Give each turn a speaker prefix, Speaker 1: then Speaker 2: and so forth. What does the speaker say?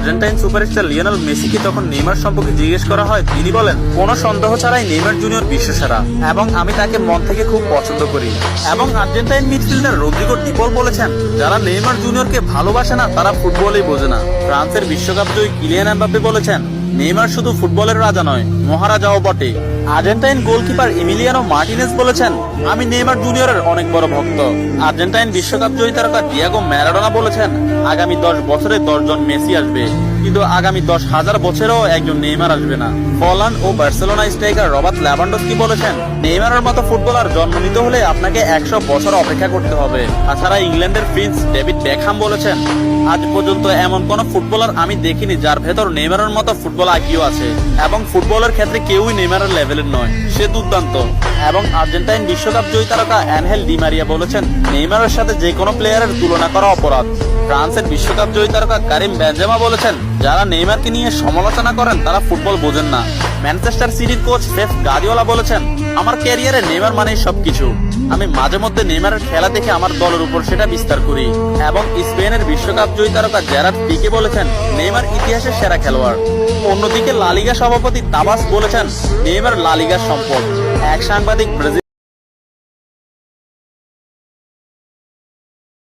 Speaker 1: Argentine superstar Lionel মেসিকে তখন Neymar সম্পর্কে জিজ্ঞেস করা হয়, তিনি বলেন, কোনো সন্দেহ ছাড়াই নেইমার জুনিয়র বিশ্বসেরা এবং আমি তাকে মন থেকে খুব পছন্দ করি। এবং আর্জেন্টাইন মিডফিল্ডার রদ্রিগো ডি পল বলেছেন, যারা নেইমার জুনিয়রকে ভালোবাসে না তারা ফুটবলই বোঝে না। ফ্রান্সের বিশ্বকাপ জয়ী কিলিয়ান এমবাপ্পে বলেছেন, নেইমার শুধু ফুটবলের রাজা নয়, মহারাজাও বটে। আর্জেন্টাইন গোলকিপার এমিলিয়ানো মার্টিনেজ বলেছেন, আমি নেইমার জুনিয়রের অনেক বড় ভক্ত। আর্জেন্টাইন বিশ্বকাপ জয়ী তারকা ডিয়েগো ম্যারাডোনা বলেছেন, আগামী 10 বছরে 10 জন মেসি আসবে, কিন্তু আগামী 10,000 বছরেও একজন নেইমার আসবে না। হল্যান্ড ও বার্সেলোনা স্ট্রাইকার রবার্ট লেভানডস্কি বলেছেন, নেইমারের মতো ফুটবলার জন্ম নিতে হলে আপনাকে 100 বছর অপেক্ষা করতে হবে। তাছাড়া ইংল্যান্ডের প্রিন্স ডেভিড বেকহাম বলেছেন, আজ পর্যন্ত এমন কোন ফুটবলার আমি দেখিনি যার ভেতর নেইমারের মতো ফুটবল আইকিউ আছে, এবং ফুটবলের ক্ষেত্রে কেউই নেইমারের লেভেলের নয়, সে দুর্দান্ত। এবং আর্জেন্টাইন বিশ্বকাপ জয়ী তারকা অ্যানহেল ডি মারিয়া বলেছেন, নেইমারের সাথে যে কোনো প্লেয়ারের তুলনা করা অপরাধ। ফ্রান্সের বিশ্বকাপ জয়ী তারকা কারিম বেনজেমা বলেছেন, যারা নেইমারকে নিয়ে সমালোচনা করেন তারা ফুটবল বোঝেন না। ম্যানচেস্টার সিটির কোচ পেপ গার্দিওলা বলেছেন, আমার ক্যারিয়ারে নেইমার মানেই সবকিছু। আমি মাঝে মধ্যে নেইমারের খেলা দেখে আমার দলের উপর সেটা বিস্তার করি। এবং স্পেনের বিশ্বকাপ জয়ী তারকা জেরার্ড পিকে বলেছেন, নেইমার ইতিহাসের সেরা খেলোয়াড়। অন্যদিকে লা লিগা সভাপতি তাবাস বলেছেন, নেইমার লা লিগার সম্পদ। এক সাংবাদিক ব্রাজিল